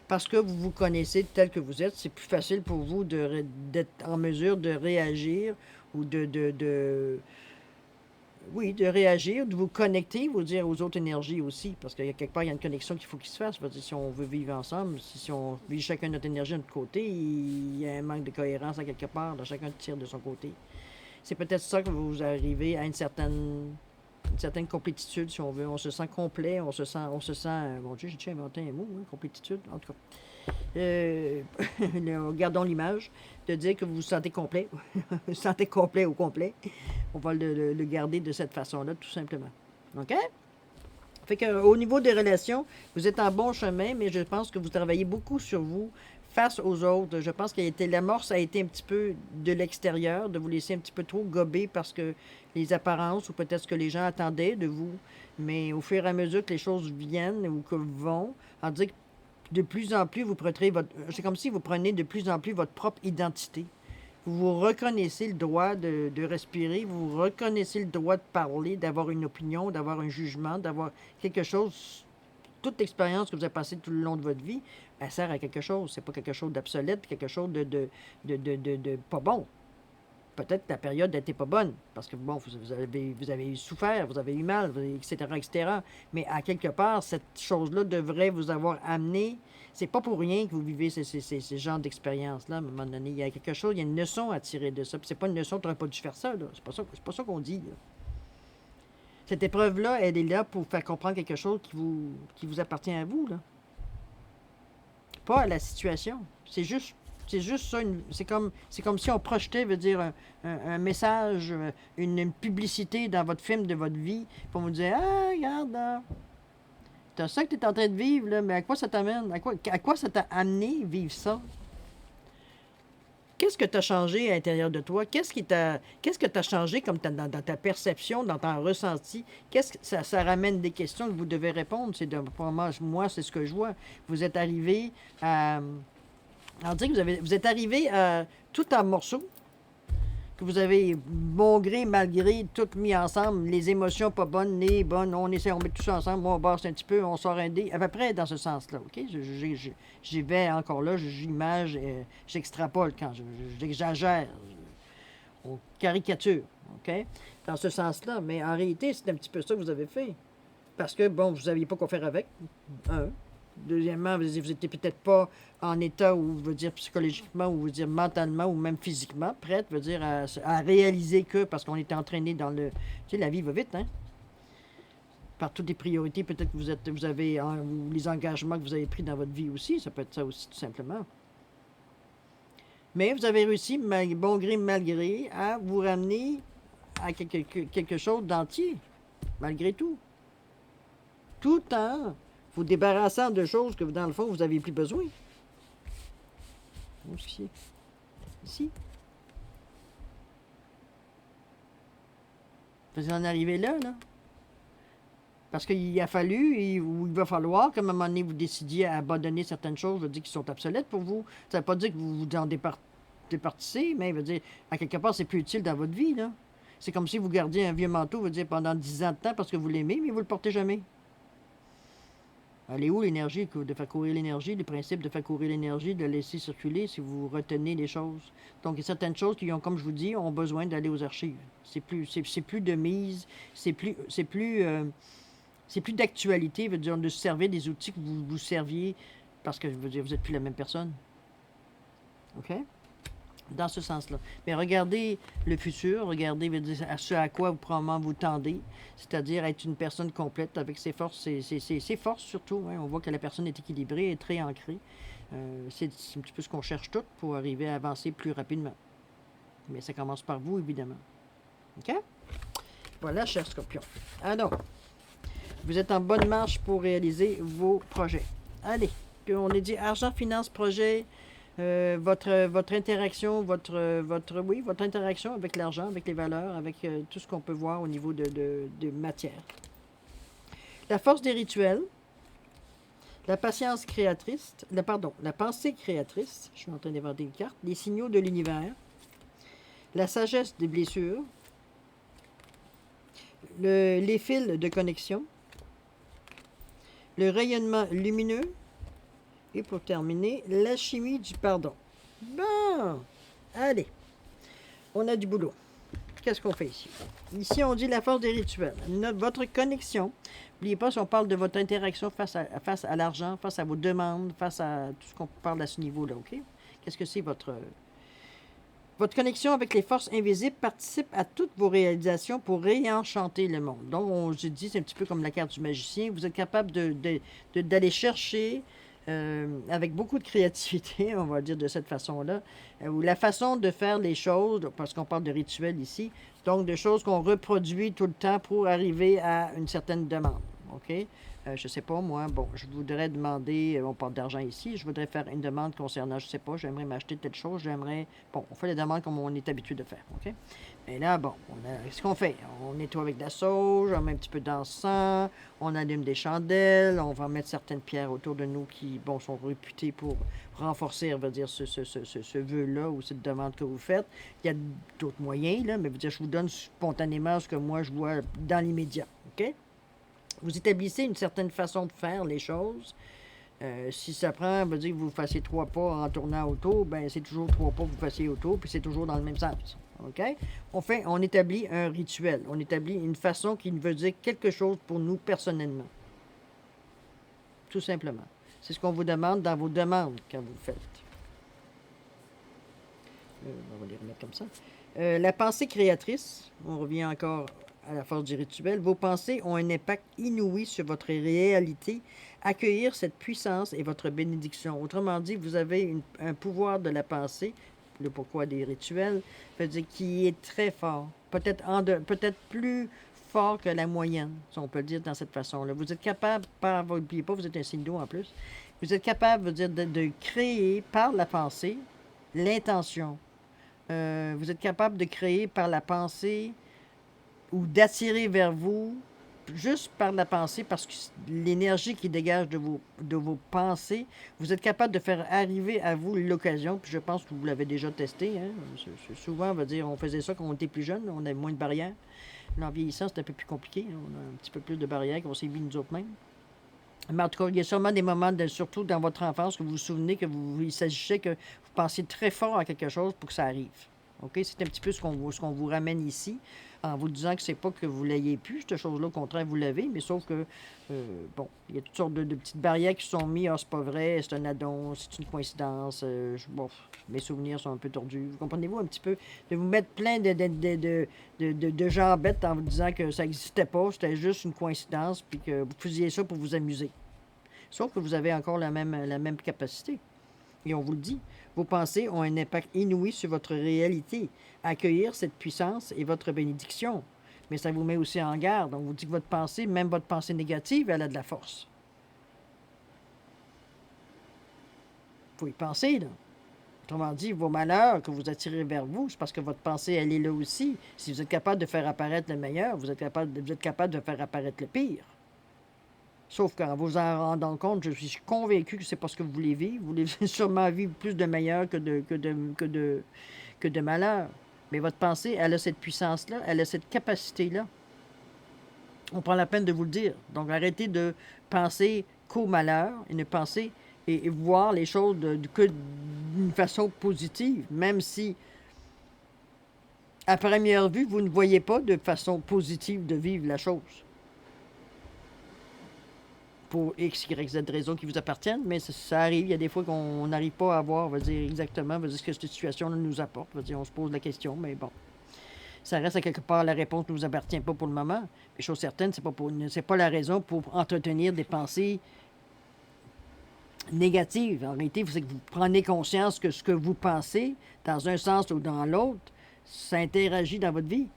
parce que vous vous connaissez tel que vous êtes, c'est plus facile pour vous d'être en mesure de réagir ou oui, de réagir, de vous connecter, vous dire aux autres énergies aussi, parce qu'il y a quelque part, il y a une connexion qu'il faut qu'il se fasse. Je veux dire, si on veut vivre ensemble, si on vit chacun notre énergie de notre côté, il y a un manque de cohérence à quelque part, là, chacun tire de son côté. C'est peut-être ça que vous arrivez à une certaine complétitude, si on veut. On se sent complet, on se sent, mon Dieu, j'ai-tu inventé un mot, hein, complétitude, en tout cas. Euh, Gardons l'image de dire que vous vous sentez complet, vous vous sentez complet au complet. On va le garder de cette façon-là, tout simplement. OK? Fait que, au niveau des relations, vous êtes en bon chemin, mais je pense que vous travaillez beaucoup sur vous face aux autres. Je pense l'amorce a été un petit peu de l'extérieur, de vous laisser un petit peu trop gober parce que les apparences ou peut-être ce que les gens attendaient de vous. Mais au fur et à mesure que les choses viennent ou que vont, on dit que de plus en plus, vous prenez c'est comme si vous preniez de plus en plus votre propre identité. Vous vous reconnaissez le droit de respirer, vous vous reconnaissez le droit de parler, d'avoir une opinion, d'avoir un jugement, d'avoir quelque chose. Toute l'expérience que vous avez passée tout le long de votre vie, elle sert à quelque chose. C'est pas quelque chose d'obsolète, quelque chose de pas bon. Peut-être que la période n'était pas bonne, parce que bon, vous avez souffert, vous avez eu mal, etc., etc. Mais à quelque part, cette chose-là devrait vous avoir amené. C'est pas pour rien que vous vivez ces genres d'expériences-là. À un moment donné, il y a quelque chose, il y a une leçon à tirer de ça. Puis c'est pas une leçon, tu n'aurais pas dû faire ça. Là. C'est pas ça qu'on dit. Là. Cette épreuve-là, elle est là pour faire comprendre quelque chose qui vous appartient à vous. Là. Pas à la situation. C'est juste ça. C'est comme si on projetait, veut dire, un message, une publicité dans votre film de votre vie, pour vous dire, ah, regarde, là, t'as ça que tu es en train de vivre, là, mais à quoi ça t'amène? À quoi ça t'a amené vivre ça? Qu'est-ce que tu as changé à l'intérieur de toi? Qu'est-ce que tu as changé comme dans ta perception, dans ton ressenti? Qu'est-ce que ça ramène des questions que vous devez répondre? C'est de, moi, c'est ce que je vois. Vous êtes arrivé à. On dit que vous êtes arrivé à tout en morceaux, que vous avez bon gré, mal gré, tout mis ensemble, les émotions pas bonnes, les bonnes, on essaie, on met tout ça ensemble, on basse un petit peu, on sort un dé, à peu près dans ce sens-là, OK? J'y vais encore là, j'image, j'extrapole quand j'exagère, on caricature, OK? Dans ce sens-là, mais en réalité, c'est un petit peu ça que vous avez fait. Parce que, bon, vous n'aviez pas quoi faire avec, un. Deuxièmement, vous n'étiez peut-être pas en état, ou veut dire psychologiquement, ou veut dire mentalement, ou même physiquement, prête, veut dire à réaliser que, parce qu'on est entraîné dans le. Tu sais, la vie va vite, hein? Par toutes les priorités, peut-être que vous avez, ou les engagements que vous avez pris dans votre vie aussi, ça peut être ça aussi, tout simplement. Mais vous avez réussi, bon gré, mal gré, à vous ramener à quelque chose d'entier, malgré tout. Tout en vous débarrassant de choses que, dans le fond, vous n'avez plus besoin. Ici. Ici. Vous en arrivez là, là. Parce qu'il a fallu, ou il va falloir qu'à un moment donné, vous décidiez à abandonner certaines choses, je veux dire, qui sont obsolètes pour vous. Ça ne veut pas dire que vous vous en départissez, mais veut dire, à quelque part, c'est plus utile dans votre vie, là. C'est comme si vous gardiez un vieux manteau, veut dire, pendant 10 ans de temps parce que vous l'aimez, mais vous ne le portez jamais. Elle est où l'énergie? De faire courir l'énergie, le principe de faire courir l'énergie, de laisser circuler si vous retenez les choses. Donc, il y a certaines choses qui ont, comme je vous dis, ont besoin d'aller aux archives. C'est plus de mise, c'est plus d'actualité, veut dire de se servir des outils que vous vous serviez parce que, je veux dire, vous n'êtes plus la même personne. OK? Dans ce sens-là. Mais regardez le futur, regardez à ce à quoi vous probablement vous tendez, c'est-à-dire être une personne complète avec ses forces, ses forces surtout. Hein. On voit que la personne est équilibrée et très ancrée. C'est un petit peu ce qu'on cherche toutes pour arriver à avancer plus rapidement. Mais ça commence par vous, évidemment. OK? Voilà, cher Scorpion. Alors, vous êtes en bonne marche pour réaliser vos projets. Allez, on est dit argent, finance, projet. Votre interaction, votre interaction avec l'argent, avec les valeurs, avec tout ce qu'on peut voir au niveau de matière. La force des rituels, la patience créatrice, la pensée créatrice, je suis en train d'inventer une carte, les signaux de l'univers, la sagesse des blessures, les fils de connexion, le rayonnement lumineux, et pour terminer, la chimie du pardon. Bon, allez, on a du boulot. qu'est-ce qu'on fait ici? Ici, on dit la force des rituels. Votre connexion. N'oubliez pas, si on parle de votre interaction face à l'argent, face à vos demandes, face à tout ce qu'on parle à ce niveau-là, OK? Qu'est-ce que c'est votre connexion avec les forces invisibles participe à toutes vos réalisations pour réenchanter le monde. Donc, je dis, c'est un petit peu comme la carte du magicien. Vous êtes capable d'aller chercher, avec beaucoup de créativité, on va dire de cette façon-là, ou la façon de faire les choses, parce qu'on parle de rituels ici, donc de choses qu'on reproduit tout le temps pour arriver à une certaine demande. OK? Je ne sais pas, moi, bon, je voudrais demander, on parle d'argent ici, je voudrais faire une demande concernant, je ne sais pas, j'aimerais m'acheter telle chose, bon, on fait les demandes comme on est habitué de faire, OK? Mais là, bon, qu'est-ce qu'on fait? On nettoie avec de la sauge, on met un petit peu d'encens, on allume des chandelles, on va mettre certaines pierres autour de nous qui, bon, sont réputées pour renforcer, on va dire, ce vœu-là ou cette demande que vous faites. Il y a d'autres moyens, là, mais je vous donne spontanément ce que moi je vois dans l'immédiat, OK? Vous établissez une certaine façon de faire les choses. Si ça prend, veut dire que vous fassiez 3 pas en tournant autour, ben c'est toujours 3 pas que vous fassiez autour, puis c'est toujours dans le même sens. OK? On établit un rituel. On établit une façon qui veut dire quelque chose pour nous personnellement. Tout simplement. C'est ce qu'on vous demande dans vos demandes quand vous faites. On va les remettre comme ça. La pensée créatrice, on revient encore à la force du rituel, vos pensées ont un impact inouï sur votre réalité. Accueillir cette puissance est votre bénédiction. Autrement dit, vous avez un pouvoir de la pensée, le pourquoi des rituels, veut dire qui est très fort. Peut-être plus fort que la moyenne, si on peut le dire dans cette façon-là. Vous êtes capable, n'oubliez pas, vous êtes un signe d'eau en plus, vous êtes capable, veut dire, de créer par la pensée l'intention. Vous êtes capable de créer par la pensée ou d'attirer vers vous juste par la pensée, parce que l'énergie qui dégage de vos pensées, vous êtes capable de faire arriver à vous l'occasion, puis je pense que vous l'avez déjà testé. Hein? Souvent, on va dire, on faisait ça quand on était plus jeune, on avait moins de barrières. Là, en vieillissant, c'est un peu plus compliqué. On a un petit peu plus de barrières qu'on s'est mis nous autres mêmes. Mais en tout cas, il y a sûrement des moments, surtout dans votre enfance, que vous vous souvenez il s'agissait que vous pensiez très fort à quelque chose pour que ça arrive. OK? C'est un petit peu ce qu'on vous ramène ici, en vous disant que c'est pas que vous l'ayez plus, cette chose-là, au contraire, vous l'avez, mais sauf que, bon, il y a toutes sortes de petites barrières qui sont mises. Ah, c'est pas vrai, c'est un addon, c'est une coïncidence. Bon, mes souvenirs sont un peu tordus. Vous comprenez-vous un petit peu? De vous mettre plein de gens bêtes en vous disant que ça n'existait pas, c'était juste une coïncidence, puis que vous faisiez ça pour vous amuser. Sauf que vous avez encore la même capacité. Et on vous le dit, vos pensées ont un impact inouï sur votre réalité. Accueillir cette puissance est votre bénédiction. Mais ça vous met aussi en garde. On vous dit que votre pensée, même votre pensée négative, elle a de la force. Il faut y penser, là. Autrement dit, vos malheurs que vous attirez vers vous, c'est parce que votre pensée, elle est là aussi. Si vous êtes capable de faire apparaître le meilleur, vous êtes capable de faire apparaître le pire. Sauf qu'en vous en rendant compte, je suis convaincu que c'est parce que vous voulez vivre. Vous voulez sûrement vivre plus de meilleur que de malheur. Mais votre pensée, elle a cette puissance-là, elle a cette capacité-là. On prend la peine de vous le dire. Donc, arrêtez de penser qu'au malheur et ne penser et voir les choses que d'une façon positive, même si, à première vue, vous ne voyez pas de façon positive de vivre la chose. Pour X, Y, Z raisons qui vous appartiennent, mais ça arrive. Il y a des fois qu'on n'arrive pas à voir, on va dire exactement, on va dire ce que cette situation-là nous apporte. On va dire, on se pose la question, mais bon. Ça reste à quelque part, la réponse ne nous appartient pas pour le moment. Mais chose certaine, c'est pas la raison pour entretenir des pensées négatives. En réalité, c'est que vous prenez conscience que ce que vous pensez, dans un sens ou dans l'autre, ça interagit dans votre vie.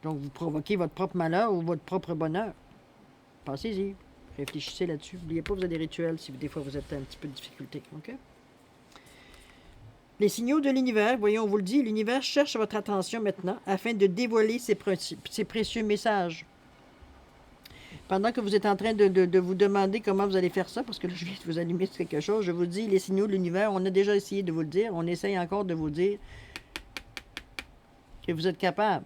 Donc, vous provoquez votre propre malheur ou votre propre bonheur. Pensez-y. Réfléchissez là-dessus. N'oubliez pas que vous avez des rituels si des fois vous êtes un petit peu de difficulté. OK? Les signaux de l'univers, voyons, on vous le dit, l'univers cherche votre attention maintenant afin de dévoiler ses précieux messages. Pendant que vous êtes en train de vous demander comment vous allez faire ça, parce que là, je viens de vous allumer sur quelque chose, je vous dis, les signaux de l'univers, on a déjà essayé de vous le dire, on essaye encore de vous dire que vous êtes capable.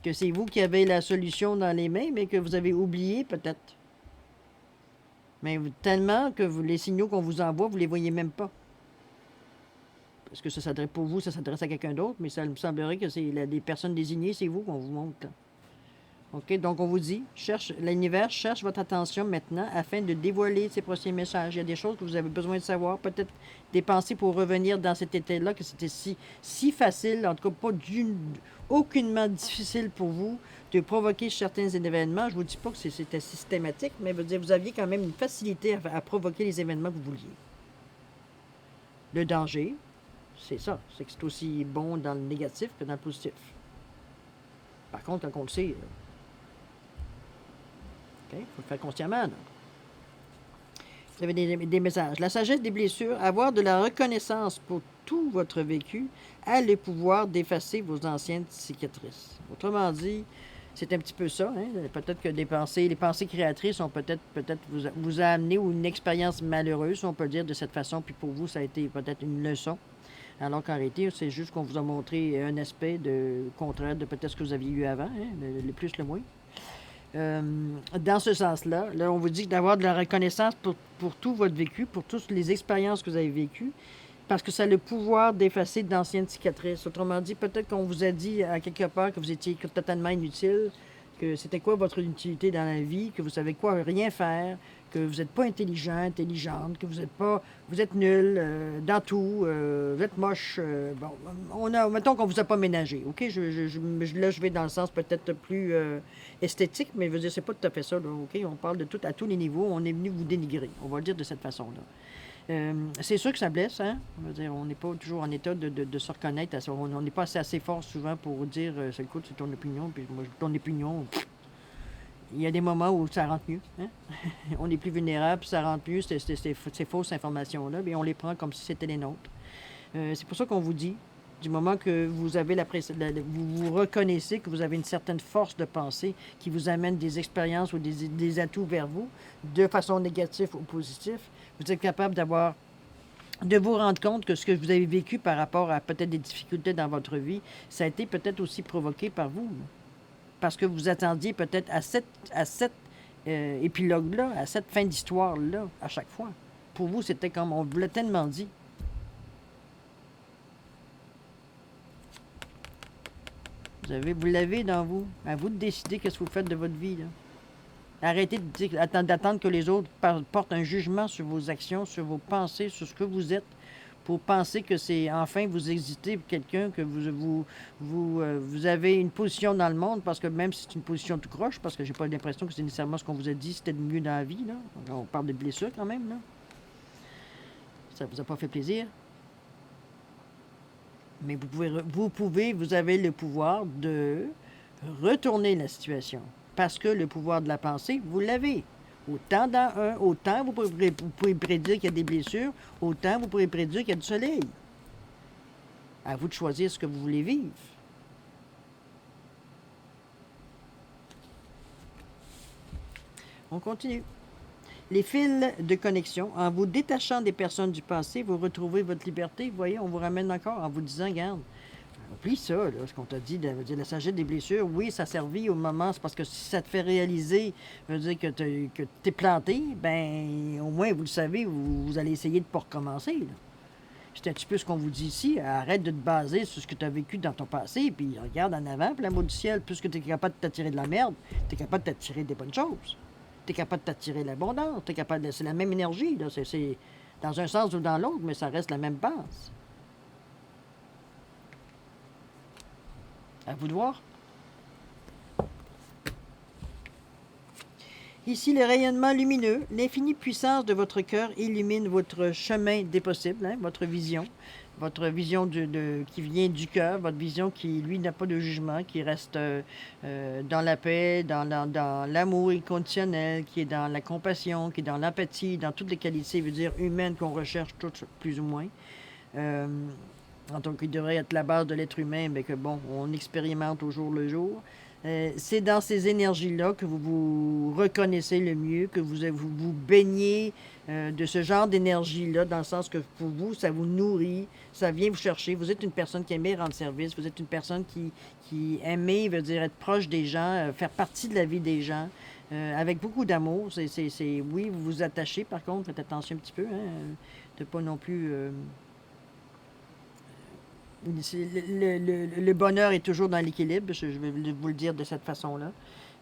Que c'est vous qui avez la solution dans les mains, mais que vous avez oublié peut-être. Mais tellement que les signaux qu'on vous envoie, vous ne les voyez même pas. Est-ce que ça s'adresse pour vous, ça s'adresse à quelqu'un d'autre, mais ça me semblerait que c'est les personnes désignées, c'est vous qu'on vous montre. OK? Donc, on vous dit, l'univers cherche votre attention maintenant afin de dévoiler ses prochains messages. Il y a des choses que vous avez besoin de savoir, peut-être des pensées pour revenir dans cet état-là, que c'était si facile, en tout cas pas aucunement difficile pour vous de provoquer certains événements. Je ne vous dis pas que c'était systématique, mais vous aviez quand même une facilité à provoquer les événements que vous vouliez. Le danger, c'est ça, c'est que c'est aussi bon dans le négatif que dans le positif. Par contre, quand on le sait, il faut le faire consciemment. Là. Vous avez des messages. La sagesse des blessures, avoir de la reconnaissance pour tout votre vécu, a le pouvoir d'effacer vos anciennes cicatrices. Autrement dit, c'est un petit peu ça. Hein? Peut-être que les pensées créatrices ont peut-être vous a amené ou une expérience malheureuse, on peut le dire de cette façon, puis pour vous, ça a été peut-être une leçon. Alors qu'en réalité, c'est juste qu'on vous a montré un aspect contraire de peut-être ce que vous aviez eu avant, hein? le plus, le moins. Dans ce sens-là, là, on vous dit d'avoir de la reconnaissance pour tout votre vécu, pour toutes les expériences que vous avez vécues, parce que ça a le pouvoir d'effacer d'anciennes cicatrices. Autrement dit, peut-être qu'on vous a dit à quelque part que vous étiez totalement inutile, que c'était quoi votre utilité dans la vie, que vous savez quoi rien faire, que vous n'êtes pas intelligent, intelligente, que vous êtes nul dans tout, vous êtes moche. Bon, mettons qu'on vous a pas ménagé, OK? Là, je vais dans le sens peut-être plus esthétique, mais je veux dire, c'est pas tout à fait ça, là, OK? On parle de tout à tous les niveaux, on est venu vous dénigrer, on va le dire de cette façon-là. C'est sûr que ça blesse, hein? Je veux dire, on n'est pas toujours en état de se reconnaître. On n'est pas assez fort souvent pour dire c'est le coup, c'est ton opinion, puis moi, ton opinion. Il y a des moments où ça rentre mieux. Hein? On est plus vulnérable, puis ça rentre mieux, ces fausses informations-là, mais on les prend comme si c'était les nôtres. C'est pour ça qu'on vous dit, du moment que vous avez vous reconnaissez que vous avez une certaine force de pensée qui vous amène des expériences ou des atouts vers vous, de façon négative ou positive, vous êtes capable de vous rendre compte que ce que vous avez vécu par rapport à peut-être des difficultés dans votre vie, ça a été peut-être aussi provoqué par vous. Parce que vous attendiez peut-être à cette épilogue-là, à cette fin d'histoire-là, à chaque fois. Pour vous, c'était comme on vous l'a tellement dit. Vous l'avez dans vous. À vous de décider qu'est-ce que vous faites de votre vie. Là. Arrêtez d'attendre que les autres portent un jugement sur vos actions, sur vos pensées, sur ce que vous êtes, pour penser que c'est enfin vous existez pour quelqu'un, que vous avez une position dans le monde, parce que même si c'est une position tout croche, parce que j'ai pas l'impression que c'est nécessairement ce qu'on vous a dit, c'était de mieux dans la vie. Là. On parle de blessures quand même. Là. Ça vous a pas fait plaisir. Mais vous avez le pouvoir de retourner la situation. Parce que le pouvoir de la pensée, vous l'avez. Autant vous pouvez prédire qu'il y a des blessures, autant vous pouvez prédire qu'il y a du soleil. À vous de choisir ce que vous voulez vivre. On continue. Les fils de connexion, en vous détachant des personnes du passé, vous retrouvez votre liberté. Vous voyez, on vous ramène encore en vous disant, regarde, oublie ça, là, ce qu'on t'a dit, de la sagesse des blessures. Oui, ça a servi au moment, c'est parce que si ça te fait réaliser, veut dire que t'es planté, ben au moins, vous le savez, vous allez essayer de ne pas recommencer. Là. C'est un petit peu ce qu'on vous dit ici. Arrête de te baser sur ce que tu as vécu dans ton passé, puis regarde en avant, puis l'amour du ciel, puisque tu es capable de t'attirer de la merde, tu es capable de t'attirer des bonnes choses. Tu es capable de t'attirer l'abondance, c'est la même énergie, là. C'est dans un sens ou dans l'autre, mais ça reste la même base. À vous de voir. Ici, le rayonnement lumineux, l'infinie puissance de votre cœur illumine votre chemin des possibles, hein, votre vision qui vient du cœur, votre vision qui, lui, n'a pas de jugement, qui reste dans la paix, dans l'amour inconditionnel, qui est dans la compassion, qui est dans l'empathie, dans toutes les qualités, veut dire humaines qu'on recherche toutes, plus ou moins. Donc, il devrait être la base de l'être humain, mais que bon, on expérimente au jour le jour. C'est dans ces énergies-là que vous vous reconnaissez le mieux, que vous baignez de ce genre d'énergie-là, dans le sens que pour vous, ça vous nourrit, ça vient vous chercher. Vous êtes une personne qui aime rendre service, vous êtes une personne qui aime, veut dire être proche des gens, faire partie de la vie des gens, avec beaucoup d'amour. Oui, vous vous attachez, par contre, faites attention un petit peu, hein, de pas non plus... Le bonheur est toujours dans l'équilibre, je vais vous le dire de cette façon-là.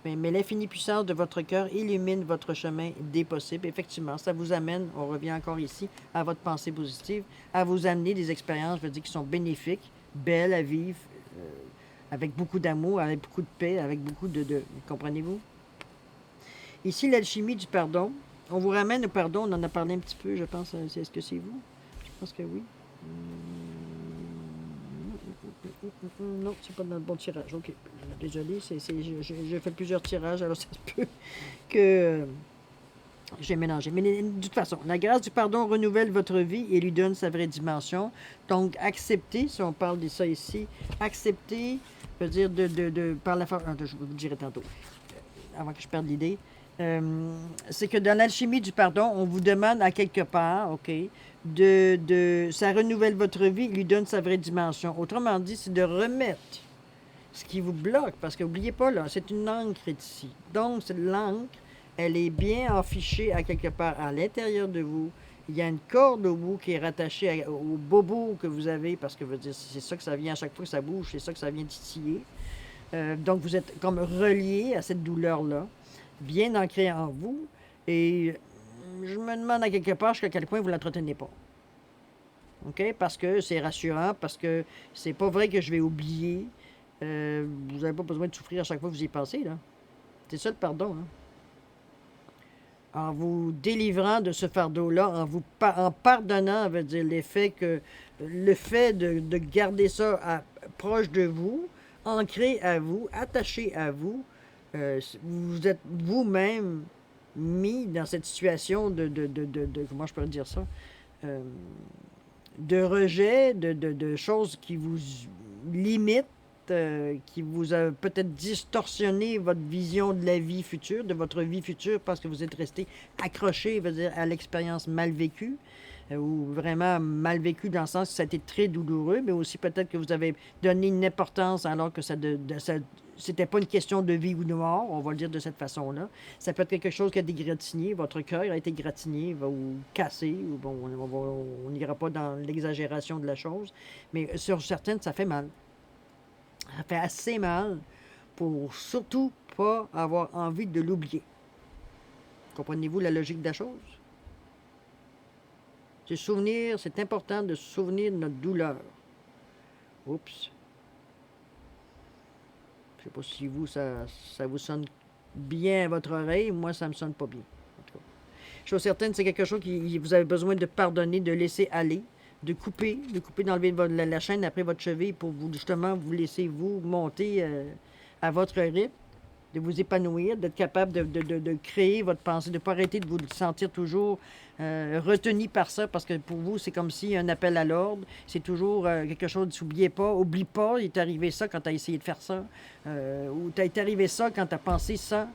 Mais l'infinie puissance de votre cœur illumine votre chemin des possibles. Effectivement, ça vous amène, on revient encore ici, à votre pensée positive, à vous amener des expériences, je veux dire, qui sont bénéfiques, belles à vivre, euh, avec beaucoup d'amour, avec beaucoup de paix, avec beaucoup comprenez-vous? Ici, l'alchimie du pardon. On vous ramène au pardon, on en a parlé un petit peu, je pense. Est-ce que c'est vous? Je pense que oui. Non, c'est pas dans le bon tirage. OK. Désolé, j'ai fait plusieurs tirages, alors ça se peut que j'ai mélangé. Mais de toute façon, la grâce du pardon renouvelle votre vie et lui donne sa vraie dimension. Donc, accepter, si on parle de ça ici, accepter, veut dire par la force. Je vous le dirai tantôt, avant que je perde l'idée. C'est que dans l'alchimie du pardon, on vous demande à quelque part, OK, ça renouvelle votre vie, lui donne sa vraie dimension. Autrement dit, c'est de remettre ce qui vous bloque, parce que n'oubliez pas, là, c'est une encre ici. Donc, cette l'encre, elle est bien affichée à quelque part à l'intérieur de vous. Il y a une corde au bout qui est rattachée au bobo que vous avez, parce que c'est ça que ça vient à chaque fois que ça bouge, c'est ça que ça vient titiller. Donc, vous êtes comme relié à cette douleur-là, bien ancrée en vous. Et je me demande à quelque part jusqu'à quel point vous ne l'entretenez pas. OK? Parce que c'est rassurant, parce que c'est pas vrai que je vais oublier. Vous n'avez pas besoin de souffrir à chaque fois que vous y pensez, là. C'est ça le pardon, hein? En vous délivrant de ce fardeau-là, en pardonnant, veut dire le fait de garder ça proche de vous, ancré à vous, attaché à vous, vous êtes vous-même mis dans cette situation comment je peux dire ça? Euh, de rejet, de choses qui vous limitent, qui vous a peut-être distorsionné votre vision de la vie future, de votre vie future, parce que vous êtes resté accroché, veut dire, à l'expérience mal vécue, ou vraiment mal vécue dans le sens que ça a été très douloureux, mais aussi peut-être que vous avez donné une importance alors que c'était pas une question de vie ou de mort, on va le dire de cette façon-là. Ça peut être quelque chose qui a dégratigné, votre cœur a été gratiné ou cassé, ou bon, on n'ira pas dans l'exagération de la chose, mais sur certaines, ça fait mal. Ça fait assez mal pour surtout pas avoir envie de l'oublier. Comprenez-vous la logique de la chose? C'est important de se souvenir de notre douleur. Oups. Je sais pas si ça vous sonne bien à votre oreille. Moi, ça me sonne pas bien. En tout cas. Chose certaine, c'est quelque chose que vous avez besoin de pardonner, de laisser aller, de couper, d'enlever la chaîne après votre cheville pour vous, justement, vous laisser vous monter à votre rythme, de vous épanouir, d'être capable de créer votre pensée, de ne pas arrêter de vous sentir toujours retenu par ça, parce que pour vous, c'est comme si un appel à l'ordre, c'est toujours quelque chose, n'oubliez pas, oublie pas, il est arrivé ça quand tu as essayé de faire ça, ou t'est arrivé ça quand tu as pensé ça.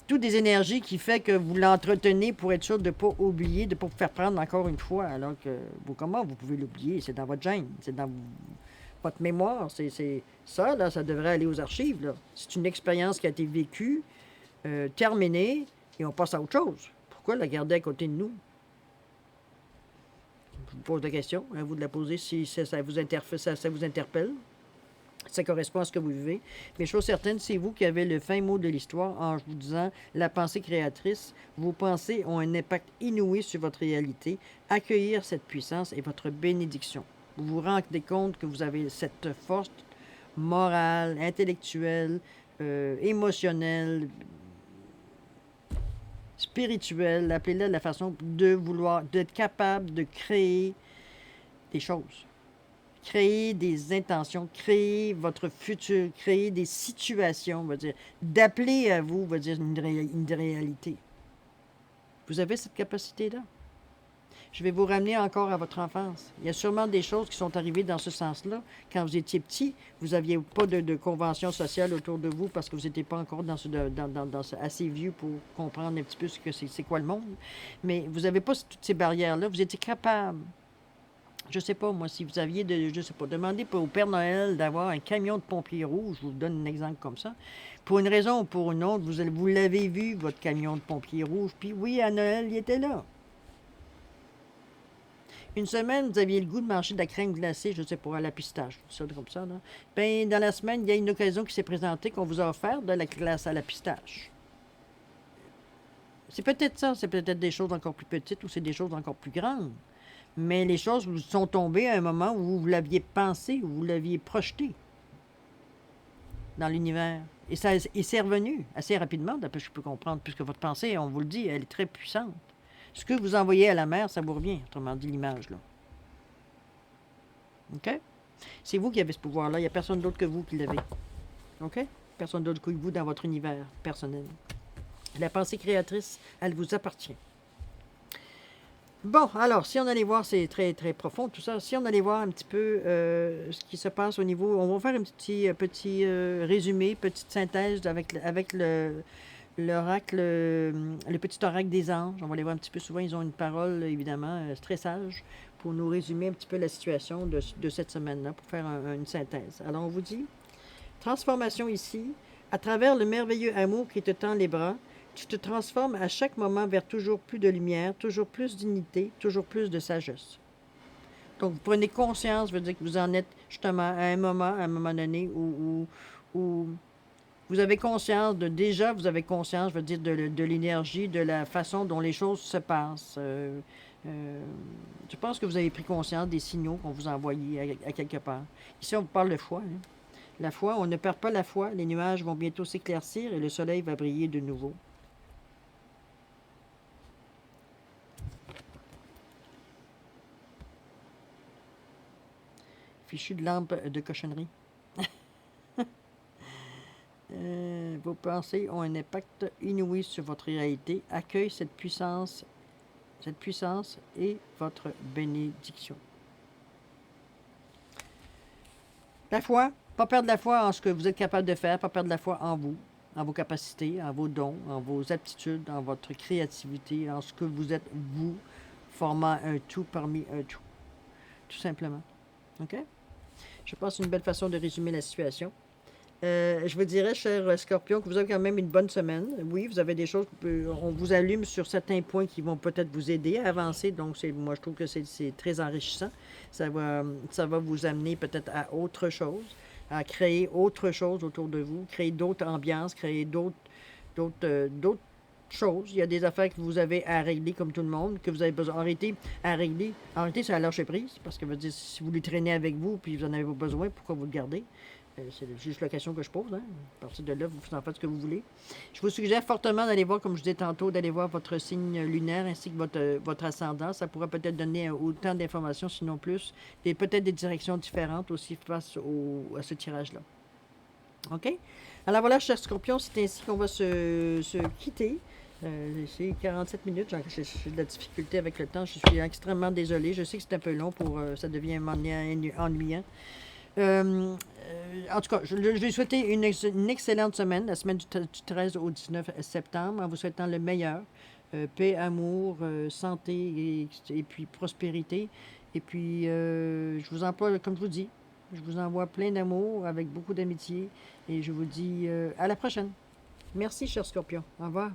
Toutes des énergies qui fait que vous l'entretenez pour être sûr de ne pas oublier, de ne pas vous faire prendre encore une fois, alors que comment vous pouvez l'oublier? C'est dans votre gène, c'est dans votre mémoire, c'est ça, là, ça devrait aller aux archives, là. C'est une expérience qui a été vécue, terminée, et on passe à autre chose. Pourquoi la garder à côté de nous? Je vous pose la question, à vous de la poser si ça vous interpelle. Ça correspond à ce que vous vivez. Mais chose certaine, c'est vous qui avez le fin mot de l'histoire en vous disant la pensée créatrice. Vos pensées ont un impact inouï sur votre réalité. Accueillir cette puissance est votre bénédiction. Vous vous rendez compte que vous avez cette force morale, intellectuelle, émotionnelle, spirituelle, appelez-la de la façon d'être capable de créer des choses. Créer des intentions, créer votre futur, créer des situations, on va dire, d'appeler à vous, on va dire, une réalité. Vous avez cette capacité-là. Je vais vous ramener encore à votre enfance. Il y a sûrement des choses qui sont arrivées dans ce sens-là. Quand vous étiez petit, vous n'aviez pas de convention sociale autour de vous parce que vous n'étiez pas encore assez vieux pour comprendre un petit peu ce que c'est quoi le monde. Mais vous n'avez pas toutes ces barrières-là. Vous étiez capable. Je sais pas, moi, si vous aviez, je sais pas, demandé au Père Noël d'avoir un camion de pompiers rouges, je vous donne un exemple comme ça, pour une raison ou pour une autre, vous l'avez vu, votre camion de pompiers rouges, puis oui, à Noël, il était là. Une semaine, vous aviez le goût de manger de la crème glacée, je sais pas, à la pistache, ça comme ça, là. Ben, dans la semaine, il y a une occasion qui s'est présentée qu'on vous a offert de la glace à la pistache. C'est peut-être ça, c'est peut-être des choses encore plus petites ou c'est des choses encore plus grandes. Mais les choses vous sont tombées à un moment où vous l'aviez pensé, où vous l'aviez projeté dans l'univers. Et c'est revenu assez rapidement, d'après ce que je peux comprendre, puisque votre pensée, on vous le dit, elle est très puissante. Ce que vous envoyez à la mer, ça vous revient, autrement dit l'image, là. OK? C'est vous qui avez ce pouvoir-là. Il n'y a personne d'autre que vous qui l'avez. OK? Personne d'autre que vous dans votre univers personnel. La pensée créatrice, elle vous appartient. Bon, alors, si on allait voir, c'est très, très profond tout ça. Si on allait voir un petit peu ce qui se passe au niveau. On va faire un petit résumé, petite synthèse avec l'oracle, le petit oracle des anges. On va les voir un petit peu souvent. Ils ont une parole, évidemment, très sage pour nous résumer un petit peu la situation de cette semaine-là, pour faire une synthèse. Alors, on vous dit transformation ici, à travers le merveilleux amour qui te tend les bras. Tu te transformes à chaque moment vers toujours plus de lumière, toujours plus d'unité, toujours plus de sagesse. Donc, vous prenez conscience, je veux dire que vous en êtes justement à un moment donné, où vous avez conscience vous avez conscience, je veux dire, de l'énergie, de la façon dont les choses se passent. Je pense que vous avez pris conscience des signaux qu'on vous a envoyés à quelque part. Ici, on vous parle de foi. Hein. La foi, on ne perd pas la foi. Les nuages vont bientôt s'éclaircir et le soleil va briller de nouveau. Fichu de lampe de cochonnerie. Vos pensées ont un impact inouï sur votre réalité. Accueille cette puissance et votre bénédiction. La foi, pas perdre la foi en ce que vous êtes capable de faire, pas perdre la foi en vous, en vos capacités, en vos dons, en vos aptitudes, en votre créativité, en ce que vous êtes vous, formant un tout parmi un tout. Tout simplement. OK? Je pense que c'est une belle façon de résumer la situation. Je vous dirais, cher Scorpion, que vous avez quand même une bonne semaine. Oui, vous avez des choses, on vous allume sur certains points qui vont peut-être vous aider à avancer. Donc, moi, je trouve que c'est très enrichissant. Ça va vous amener peut-être à autre chose, à créer autre chose autour de vous, créer d'autres ambiances, créer d'autres choses. Il y a des affaires que vous avez à régler comme tout le monde, que vous avez besoin d'arrêter à régler. Arrêtez, c'est à lâcher prise, parce que si vous le traînez avec vous puis vous en avez besoin, pourquoi vous le gardez? C'est juste la question que je pose. Hein. À partir de là, vous en faites ce que vous voulez. Je vous suggère fortement d'aller voir, comme je disais tantôt, d'aller voir votre signe lunaire ainsi que votre ascendant. Ça pourrait peut-être donner autant d'informations, sinon plus, et peut-être des directions différentes aussi face à ce tirage-là. OK? Alors voilà, chers scorpions, c'est ainsi qu'on va se quitter. C'est 47 minutes. J'ai de la difficulté avec le temps. Je suis extrêmement désolée. Je sais que c'est un peu long ça devient ennuyant. En tout cas, je vais souhaiter une excellente semaine, la semaine du 13 au 19 septembre, en vous souhaitant le meilleur. Paix, amour, santé et puis prospérité. Et puis, je vous emploie, comme je vous dis, je vous envoie plein d'amour avec beaucoup d'amitié et je vous dis à la prochaine. Merci, cher Scorpion. Au revoir.